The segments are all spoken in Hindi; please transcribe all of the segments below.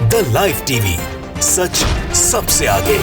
द लाइव टीवी, सच सबसे आगे।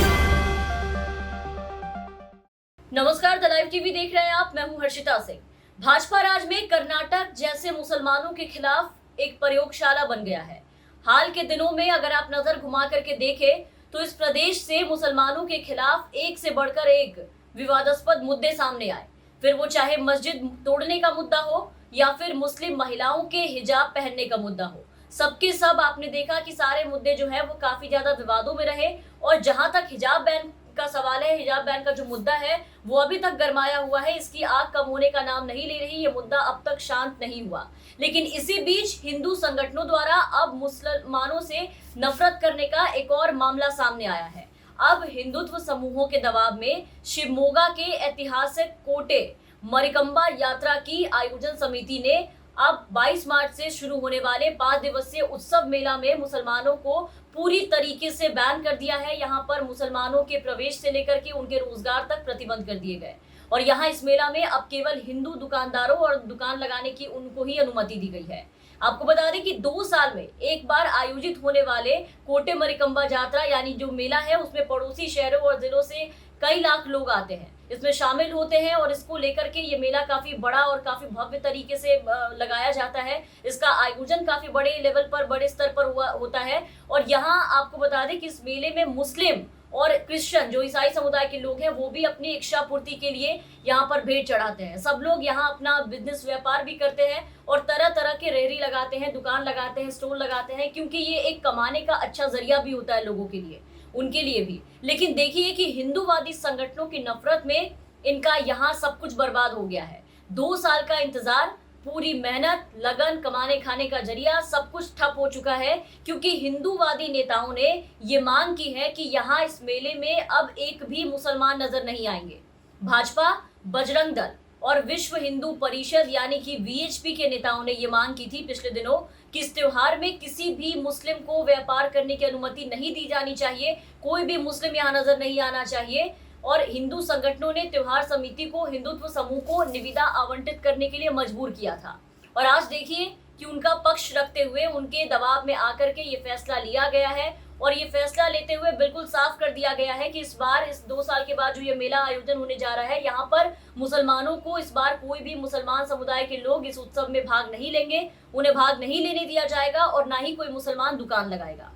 नमस्कार, द लाइव टीवी देख रहे हैं आप। मैं हूं हर्षिता सिंह। भाजपा राज में कर्नाटक जैसे मुसलमानों के खिलाफ एक प्रयोगशाला बन गया है। हाल के दिनों में अगर आप नजर घुमा करके देखें तो इस प्रदेश से मुसलमानों के खिलाफ एक से बढ़कर एक विवादास्पद मुद्दे सामने आए। फिर वो चाहे मस्जिद तोड़ने का मुद्दा हो या फिर मुस्लिम महिलाओं के हिजाब पहनने का मुद्दा हो, सबके सब आपने देखा कि सारे मुद्दे जो है वो काफी ज्यादा विवादों में रहे। और जहां तक हिजाब बैन का सवाल है, हिजाब बैन का जो मुद्दा है वो अभी तक गरमाया हुआ है। इसकी आग कम होने का नाम नहीं ले रही। ये मुद्दा अब तक शांत नहीं हुआ। लेकिन इसी बीच हिंदू संगठनों द्वारा अब मुसलमानों से नफरत करने का एक और मामला सामने आया है। अब हिंदुत्व समूहों के दबाव में शिवमोगा के ऐतिहासिक कोटे मरिकंबा यात्रा की आयोजन समिति ने अब 22 मार्च से शुरू होने वाले 5 दिवसीय उत्सव मेला में मुसलमानों को पूरी तरीके से बैन कर दिया है। यहाँ पर मुसलमानों के प्रवेश से लेकर के उनके रोजगार तक प्रतिबंध कर दिए गए। और यहाँ इस मेला में अब केवल हिंदू दुकानदारों और दुकान लगाने की उनको ही अनुमति दी गई है। आपको बता दें कि 2 साल में एक बार आयोजित होने वाले कोटे मरिकंबा यात्रा यानी जो मेला है उसमें पड़ोसी शहरों और जिलों से कई लाख लोग आते हैं, इसमें शामिल होते हैं। और इसको लेकर के ये मेला काफी बड़ा और काफी भव्य तरीके से लगाया जाता है। इसका आयोजन काफी बड़े लेवल पर, बड़े स्तर पर होता है। और यहाँ आपको बता दें कि इस मेले में मुस्लिम और क्रिश्चियन जो ईसाई समुदाय के लोग हैं वो भी अपनी इच्छा पूर्ति के लिए यहाँ पर भेंट चढ़ाते हैं। सब लोग यहाँ अपना बिजनेस व्यापार भी करते हैं और तरह तरह के रेहड़ी लगाते हैं, दुकान लगाते हैं, स्टोर लगाते हैं, क्योंकि ये एक कमाने का अच्छा जरिया भी होता है लोगों के लिए, उनके लिए भी। लेकिन देखिए कि हिंदूवादी संगठनों की नफरत में इनका यहाँ सब कुछ बर्बाद हो गया है। 2 साल का इंतजार, पूरी मेहनत, लगन, कमाने खाने का जरिया सब कुछ ठप हो चुका है, क्योंकि हिंदूवादी नेताओं ने ये मांग की है कि यहाँ इस मेले में अब एक भी मुसलमान नजर नहीं आएंगे। भाजपा, बजरंग दल और विश्व हिंदू परिषद यानी कि वीएचपी के नेताओं ने ये मांग की थी पिछले दिनों कि इस त्योहार में किसी भी मुस्लिम को व्यापार करने की अनुमति नहीं दी जानी चाहिए, कोई भी मुस्लिम यहाँ नजर नहीं आना चाहिए। और हिंदू संगठनों ने त्योहार समिति को, हिंदुत्व समूह को निविदा आवंटित करने के लिए मजबूर किया था। और आज देखिए कि उनका पक्ष रखते हुए उनके दबाव में आकर के ये फैसला लिया गया है। और ये फैसला लेते हुए बिल्कुल साफ कर दिया गया है कि इस बार, इस 2 साल के बाद जो ये मेला आयोजन होने जा रहा है, यहाँ पर मुसलमानों को इस बार कोई भी मुसलमान समुदाय के लोग इस उत्सव में भाग नहीं लेंगे, उन्हें भाग नहीं लेने दिया जाएगा और ना ही कोई मुसलमान दुकान लगाएगा।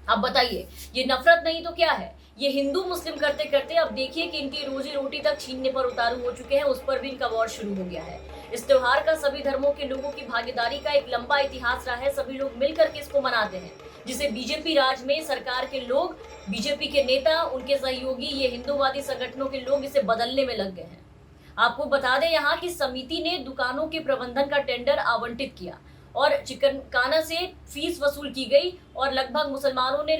अब बताइए, ये नफरत नहीं तो क्या है? ये हिंदू मुस्लिम करते करते अब देखिए कि इनकी रोजी रोटी तक छीनने पर उतारू हो चुके हैं, उस पर भी इनका वॉर शुरू हो गया है। इस त्योहार का सभी धर्मों के लोगों की भागीदारी का एक लंबा इतिहास रहा है। सभी लोग मिलकर के इसको मनाते हैं, जिसे बीजेपी राज में सरकार के लोग, बीजेपी के नेता, उनके सहयोगी, ये हिंदूवादी संगठनों के लोग इसे बदलने में लग गए हैं। आपको बता दें यहाँ की समिति ने दुकानों के प्रबंधन का टेंडर आवंटित किया और चिकनकाना से फीस वसूल की गई और लगभग मुसलमानों ने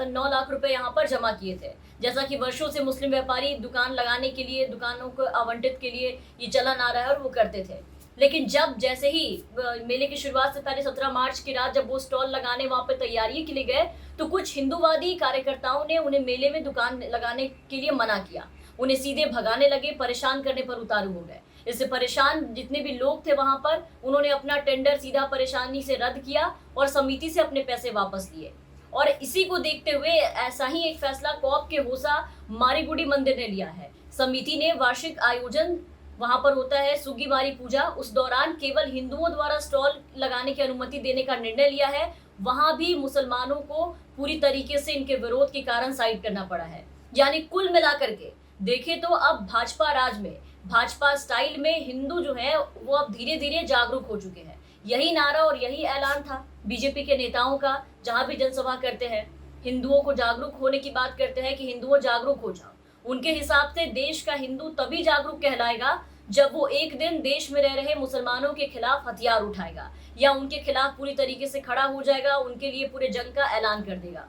9 लाख रुपए यहाँ पर जमा किए थे। जैसा कि वर्षों से मुस्लिम व्यापारी दुकान लगाने के लिए, दुकानों को आवंटित के लिए ये चलन आ रहा है और वो करते थे। लेकिन जैसे ही मेले की शुरुआत से पहले 17 मार्च की रात जब वो स्टॉल लगाने वहां पे तैयारी के लिए गए तो कुछ हिंदूवादी कार्यकर्ताओं ने उन्हें मेले में दुकान लगाने के लिए मना किया। उन्हें सीधे भगाने लगे, परेशान करने पर उतारू हो गए। इससे परेशान जितने भी लोग थे वहां पर, उन्होंने अपना टेंडर सीधा परेशानी से रद्द किया और समिति से अपने पैसे वापस लिए। और इसी को देखते हुए ऐसा ही एक फैसला कोप के होसा मारीगुड़ी मंदिर ने लिया है। समिति ने वार्षिक आयोजन वहां पर होता है सुगी मारी पूजा, उस दौरान केवल हिंदुओं द्वारा स्टॉल लगाने की अनुमति देने का निर्णय लिया है। वहां भी मुसलमानों को पूरी तरीके से इनके विरोध के कारण साइड करना पड़ा है। यानी कुल मिलाकर के देखें तो अब भाजपा राज में, भाजपा स्टाइल में हिंदू जो है वो अब धीरे धीरे जागरूक हो चुके हैं। यही नारा और यही ऐलान था बीजेपी के नेताओं का, जहां भी जनसभा करते हैं हिंदुओं को जागरूक होने की बात करते हैं कि हिंदुओं जागरूक हो जाओ। उनके हिसाब से देश का हिंदू तभी जागरूक कहलाएगा जब वो एक दिन देश में रह रहे मुसलमानों के खिलाफ हथियार उठाएगा या उनके खिलाफ पूरी तरीके से खड़ा हो जाएगा, उनके लिए पूरे जंग का ऐलान कर देगा।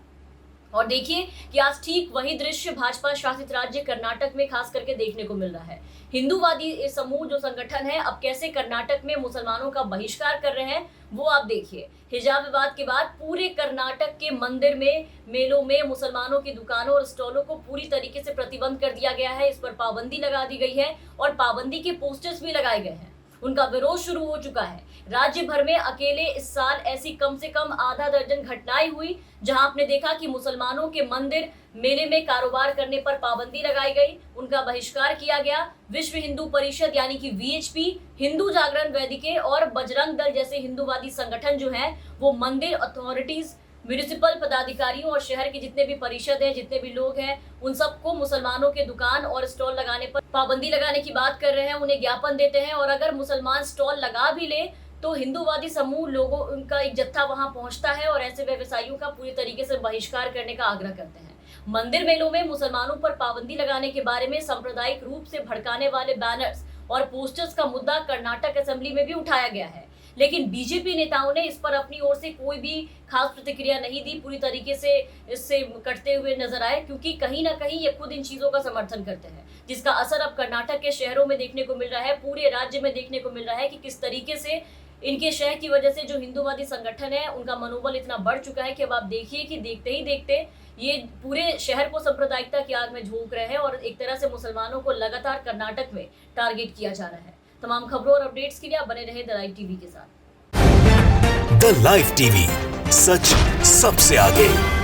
और देखिए कि आज ठीक वही दृश्य भाजपा शासित राज्य कर्नाटक में खास करके देखने को मिल रहा है। हिंदूवादी समूह जो संगठन है अब कैसे कर्नाटक में मुसलमानों का बहिष्कार कर रहे हैं वो आप देखिए। हिजाब विवाद के बाद पूरे कर्नाटक के मंदिर में, मेलों में मुसलमानों की दुकानों और स्टॉलों को पूरी तरीके से प्रतिबंध कर दिया गया है। इस पर पाबंदी लगा दी गई है और पाबंदी के पोस्टर्स भी लगाए गए हैं। उनका विरोध शुरू हो चुका है। राज्य भर में अकेले इस साल ऐसी कम से कम आधा दर्जन घटनाएं हुई जहां आपने देखा कि मुसलमानों के मंदिर मेले में कारोबार करने पर पाबंदी लगाई गई, उनका बहिष्कार किया गया। विश्व हिंदू परिषद यानी कि वीएचपी, हिंदू जागरण वेदिके और बजरंग दल जैसे हिंदूवादी संगठन जो हैं वो मंदिर अथॉरिटीज, म्यूनिसिपल पदाधिकारियों और शहर के जितने भी परिषद हैं, जितने भी लोग हैं, उन सबको मुसलमानों के दुकान और स्टॉल लगाने पर पाबंदी लगाने की बात कर रहे हैं, उन्हें ज्ञापन देते हैं। और अगर मुसलमान स्टॉल लगा भी ले तो हिंदूवादी समूह लोगों उनका एक जत्था वहां पहुंचता है और ऐसे व्यवसायियों का पूरी तरीके से बहिष्कार करने का आग्रह करते हैं। मंदिर मेलों में मुसलमानों पर पाबंदी लगाने के बारे में सांप्रदायिक रूप से भड़काने वाले बैनर्स और पोस्टर्स का मुद्दा कर्नाटक असेंबली में भी उठाया गया है, लेकिन बीजेपी नेताओं ने इस पर अपनी ओर से कोई भी खास प्रतिक्रिया नहीं दी, पूरी तरीके से इससे कटते हुए नजर आए, क्योंकि कहीं ना कहीं ये खुद इन चीजों का समर्थन करते हैं, जिसका असर अब कर्नाटक के शहरों में देखने को मिल रहा है, पूरे राज्य में देखने को मिल रहा है कि किस तरीके से इनके शहर की वजह से जो हिंदूवादी संगठन है उनका मनोबल इतना बढ़ चुका है कि अब आप देखिए कि देखते ही देखते ये पूरे शहर को सांप्रदायिकता की आग में झोंक रहे हैं और एक तरह से मुसलमानों को लगातार कर्नाटक में टारगेट किया जा रहा है। तमाम खबरों और अपडेट्स के लिए आप बने रहे द लाइव टीवी के साथ। द लाइव टीवी, सच सबसे आगे।